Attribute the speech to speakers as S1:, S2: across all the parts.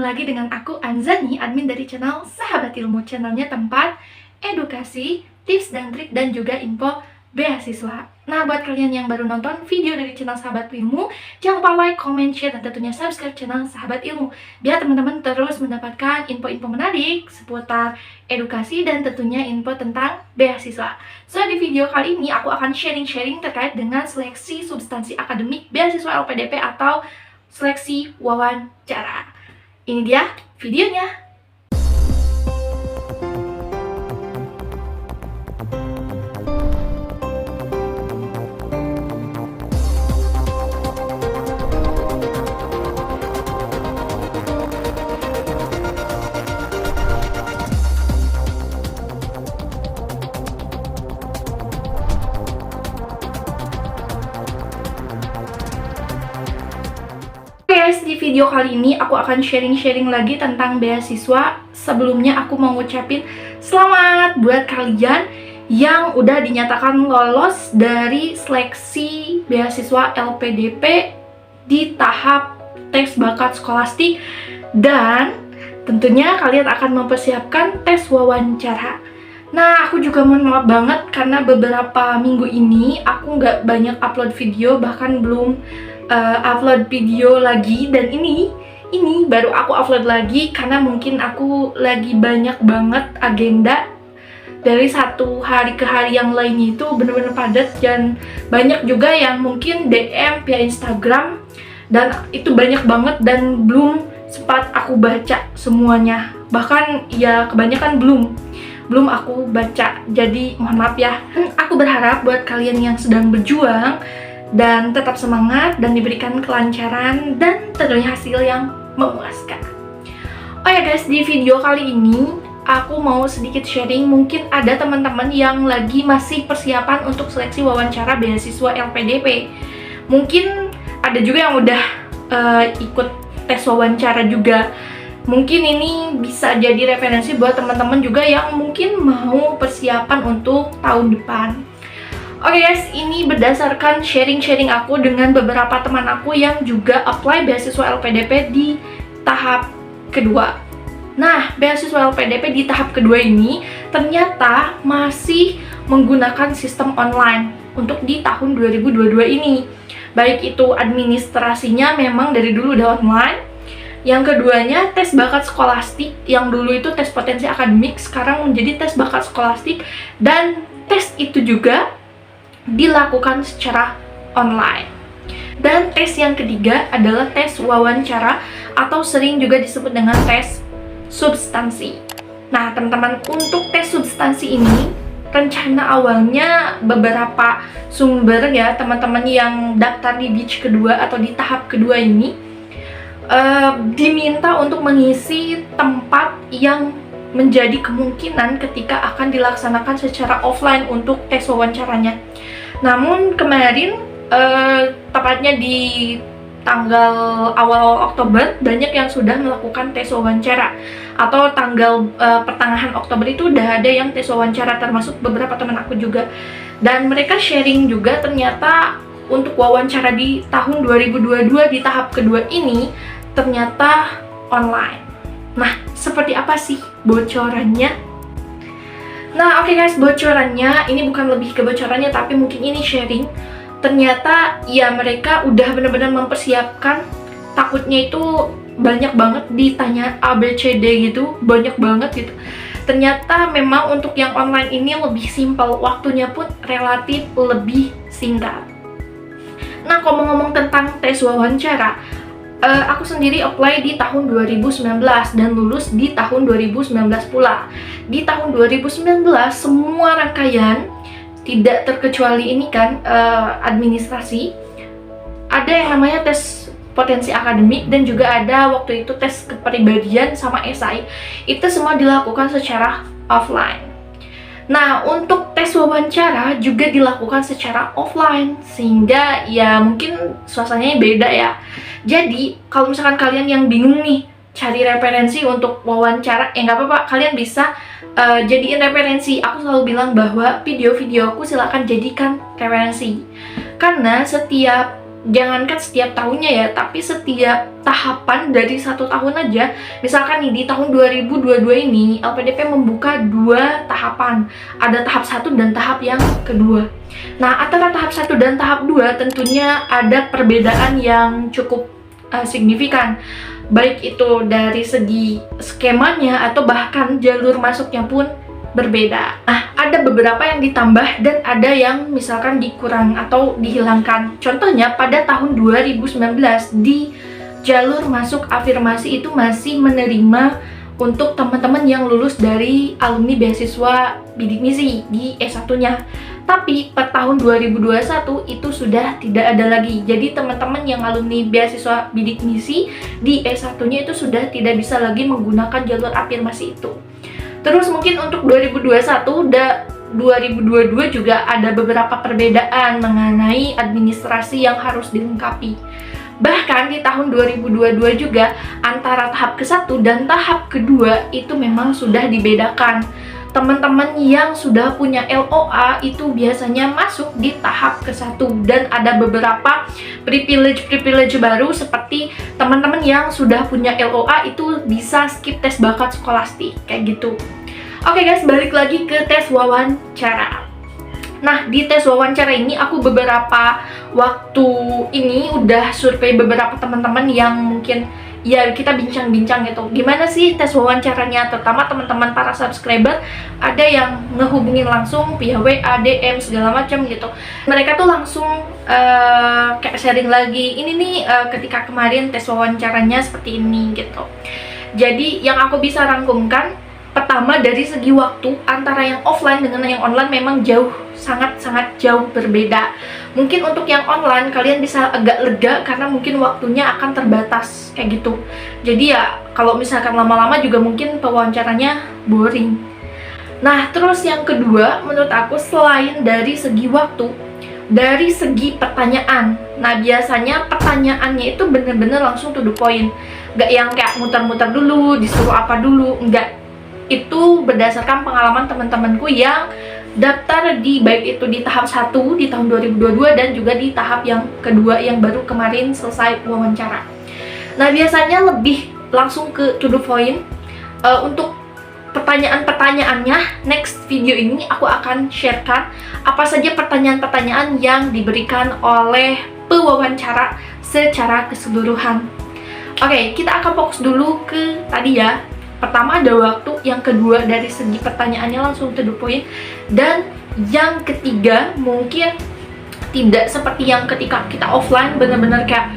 S1: bergabung lagi dengan aku Anzani, admin dari channel Sahabat Ilmu. Channelnya tempat edukasi, tips dan trik dan juga info beasiswa. Nah, buat kalian yang baru nonton video dari channel Sahabat Ilmu, jangan lupa like, comment, share, dan tentunya subscribe channel Sahabat Ilmu biar teman-teman terus mendapatkan info-info menarik seputar edukasi dan tentunya info tentang beasiswa. So, di video kali ini aku akan sharing-sharing terkait dengan seleksi substansi akademik beasiswa LPDP atau seleksi wawancara. Ini dia videonya. Guys, di video kali ini aku akan sharing-sharing lagi tentang beasiswa. Sebelumnya aku mau ngucapin selamat buat kalian yang udah dinyatakan lolos dari seleksi beasiswa LPDP di tahap tes bakat skolastik, dan tentunya kalian akan mempersiapkan tes wawancara. Nah, aku juga mohon maaf banget karena beberapa minggu ini aku nggak banyak upload video, bahkan belum upload video lagi. Dan ini baru aku upload lagi karena mungkin aku lagi banyak banget agenda. Dari satu hari ke hari yang lainnya itu bener-bener padat, dan banyak juga yang mungkin DM via Instagram, dan itu banyak banget dan belum sempat aku baca semuanya. Bahkan ya kebanyakan belum aku baca, jadi mohon maaf ya. Aku berharap buat kalian yang sedang berjuang dan tetap semangat dan diberikan kelancaran dan tentunya hasil yang memuaskan. Oh ya guys, di video kali ini aku mau sedikit sharing. Mungkin ada teman-teman yang lagi masih persiapan untuk seleksi wawancara beasiswa LPDP. Mungkin ada juga yang udah ikut tes wawancara juga. Mungkin ini bisa jadi referensi buat teman-teman juga yang mungkin mau persiapan untuk tahun depan. Oke guys, ini berdasarkan sharing-sharing aku dengan beberapa teman aku yang juga apply beasiswa LPDP di tahap kedua. Nah, beasiswa LPDP di tahap kedua ini ternyata masih menggunakan sistem online untuk di tahun 2022 ini. Baik itu administrasinya memang dari dulu udah online. Yang keduanya tes bakat skolastik, yang dulu itu tes potensi akademik, sekarang menjadi tes bakat skolastik, dan tes itu juga dilakukan secara online. Dan tes yang ketiga adalah tes wawancara atau sering juga disebut dengan tes substansi. Nah teman-teman, untuk tes substansi ini rencana awalnya beberapa sumber ya, teman-teman yang daftar di batch kedua atau di tahap kedua ini diminta untuk mengisi tempat yang menjadi kemungkinan ketika akan dilaksanakan secara offline untuk tes wawancaranya. Namun kemarin, tepatnya di tanggal awal Oktober, banyak yang sudah melakukan tes wawancara. Atau tanggal pertengahan Oktober itu udah ada yang tes wawancara, termasuk beberapa teman aku juga. Dan mereka sharing juga ternyata untuk wawancara di tahun 2022 di tahap kedua ini ternyata online. Nah, seperti apa sih bocorannya? Nah, oke guys, bocorannya ini bukan lebih ke bocorannya, tapi mungkin ini sharing. Ternyata ya mereka udah benar-benar mempersiapkan. Takutnya itu banyak banget ditanya A, B, C, D gitu, banyak banget gitu. Ternyata memang untuk yang online ini lebih simpel, waktunya pun relatif lebih singkat. Nah, ngomong-ngomong tentang tes wawancara, aku sendiri apply di tahun 2019 dan lulus di tahun 2019 pula. Di tahun 2019 semua rangkaian, tidak terkecuali ini kan administrasi, ada yang namanya tes potensi akademik, dan juga ada waktu itu tes kepribadian sama esai. Itu semua dilakukan secara offline. Nah, untuk tes wawancara juga dilakukan secara offline, sehingga ya mungkin suasananya beda ya. Jadi, kalau misalkan kalian yang bingung nih cari referensi untuk wawancara, nggak apa-apa, kalian bisa jadiin referensi. Aku selalu bilang bahwa video-videoku silakan jadikan referensi. Karena setiap jangankan setiap tahunnya ya, tapi setiap tahapan dari 1 tahun aja. Misalkan nih di tahun 2022 ini LPDP membuka 2 tahapan, ada tahap 1 dan tahap yang kedua. Nah, antara tahap 1 dan tahap 2 tentunya ada perbedaan yang cukup signifikan, baik itu dari segi skemanya atau bahkan jalur masuknya pun berbeda. Nah, ada beberapa yang ditambah dan ada yang misalkan dikurang atau dihilangkan. Contohnya pada tahun 2019 di jalur masuk afirmasi itu masih menerima untuk teman-teman yang lulus dari alumni beasiswa bidik misi di S1-nya. Tapi per tahun 2021 itu sudah tidak ada lagi. Jadi teman-teman yang alumni beasiswa bidik misi di S1-nya itu sudah tidak bisa lagi menggunakan jalur afirmasi itu. Terus mungkin untuk 2021 dan 2022 juga ada beberapa perbedaan mengenai administrasi yang harus dilengkapi. Bahkan di tahun 2022 juga antara tahap ke-1 dan tahap kedua itu memang sudah dibedakan. Teman-teman yang sudah punya LOA itu biasanya masuk di tahap ke-1 dan ada beberapa privilege baru seperti teman-teman yang sudah punya LOA itu bisa skip tes bakat skolastik kayak gitu. Oke guys, balik lagi ke tes wawancara. Nah, di tes wawancara ini aku beberapa waktu ini udah survei beberapa teman-teman yang mungkin ya kita bincang-bincang gitu. Gimana sih tes wawancaranya, terutama teman-teman para subscriber, ada yang ngehubungin langsung via WA, DM segala macam gitu. Mereka tuh langsung kayak sharing lagi, ini nih ketika kemarin tes wawancaranya seperti ini gitu. Jadi yang aku bisa rangkumkan, pertama dari segi waktu antara yang offline dengan yang online memang sangat-sangat jauh berbeda. Mungkin untuk yang online kalian bisa agak lega karena mungkin waktunya akan terbatas kayak gitu. Jadi ya kalau misalkan lama-lama juga mungkin pewawancaranya boring. Nah, terus yang kedua menurut aku selain dari segi waktu, dari segi pertanyaan. Nah, biasanya pertanyaannya itu bener-bener langsung to the point. Nggak yang kayak muter-muter dulu, disuruh apa dulu, enggak. Itu berdasarkan pengalaman teman-temanku yang daftar di baik itu di tahap 1 di tahun 2022 dan juga di tahap yang kedua yang baru kemarin selesai wawancara. Nah, biasanya lebih langsung ke to the point. Untuk pertanyaan-pertanyaannya, next video ini aku akan sharekan apa saja pertanyaan-pertanyaan yang diberikan oleh pewawancara secara keseluruhan. Oke, kita akan fokus dulu ke tadi ya. Pertama ada waktu, yang kedua dari segi pertanyaannya langsung to the point, dan yang ketiga mungkin tidak seperti yang ketika kita offline bener-bener kayak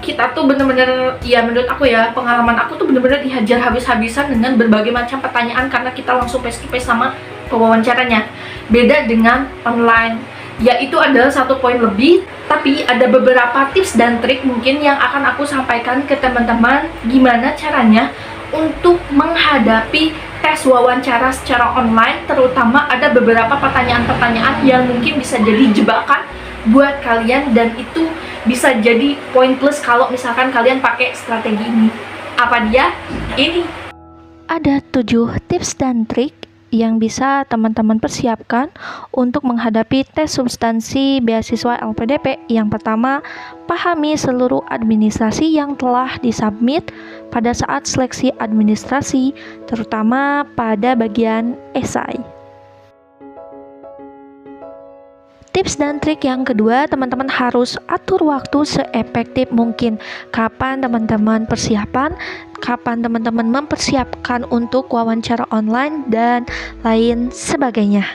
S1: kita tuh bener-bener, ya menurut aku ya, pengalaman aku tuh bener-bener dihajar habis-habisan dengan berbagai macam pertanyaan karena kita langsung face-to-face sama pewawancaranya. Beda dengan online, yaitu adalah 1 poin lebih, tapi ada beberapa tips dan trik mungkin yang akan aku sampaikan ke teman-teman gimana caranya untuk menghadapi tes wawancara secara online, terutama ada beberapa pertanyaan-pertanyaan yang mungkin bisa jadi jebakan buat kalian dan itu bisa jadi pointless kalau misalkan kalian pakai strategi ini. Apa dia? Ini.
S2: Ada 7 tips dan trik yang bisa teman-teman persiapkan untuk menghadapi tes substansi beasiswa LPDP. Yang pertama, pahami seluruh administrasi yang telah disubmit pada saat seleksi administrasi, terutama pada bagian esai. Tips dan trik yang kedua, teman-teman harus atur waktu seefektif mungkin. Kapan teman-teman persiapan, kapan teman-teman mempersiapkan untuk wawancara online, dan lain sebagainya.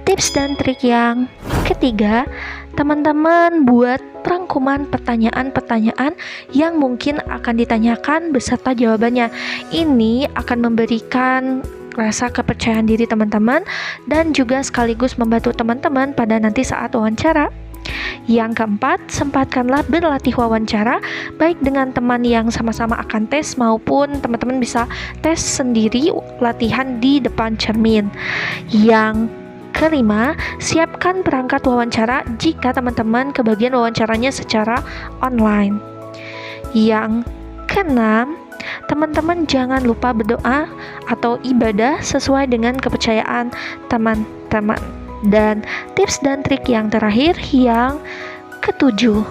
S2: Tips dan trik yang ketiga, teman-teman buat rangkuman pertanyaan-pertanyaan yang mungkin akan ditanyakan beserta jawabannya. Ini akan memberikan rasa kepercayaan diri teman-teman dan juga sekaligus membantu teman-teman pada nanti saat wawancara. Yang keempat, sempatkanlah berlatih wawancara baik dengan teman yang sama-sama akan tes maupun teman-teman bisa tes sendiri latihan di depan cermin. Yang kelima, siapkan perangkat wawancara jika teman-teman kebagian wawancaranya secara online. Yang keenam, teman-teman jangan lupa berdoa atau ibadah sesuai dengan kepercayaan teman-teman. Dan tips dan trik yang terakhir yang ketujuh.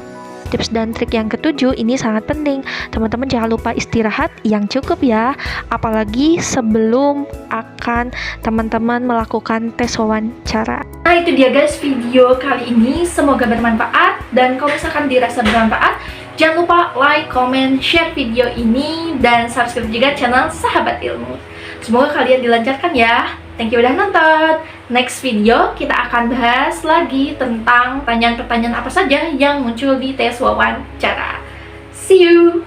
S2: Tips dan trik yang ketujuh ini sangat penting. Teman-teman jangan lupa istirahat yang cukup ya. Apalagi sebelum akan teman-teman melakukan tes wawancara.
S1: Nah itu dia guys video kali ini. Semoga bermanfaat. Dan kalau misalkan dirasa bermanfaat, jangan lupa like, comment, share video ini. Dan subscribe juga channel Sahabat Ilmu. Semoga kalian dilancarkan ya. Thank you udah nonton. Next video kita akan bahas lagi tentang pertanyaan-pertanyaan apa saja yang muncul di tes wawancara. See you!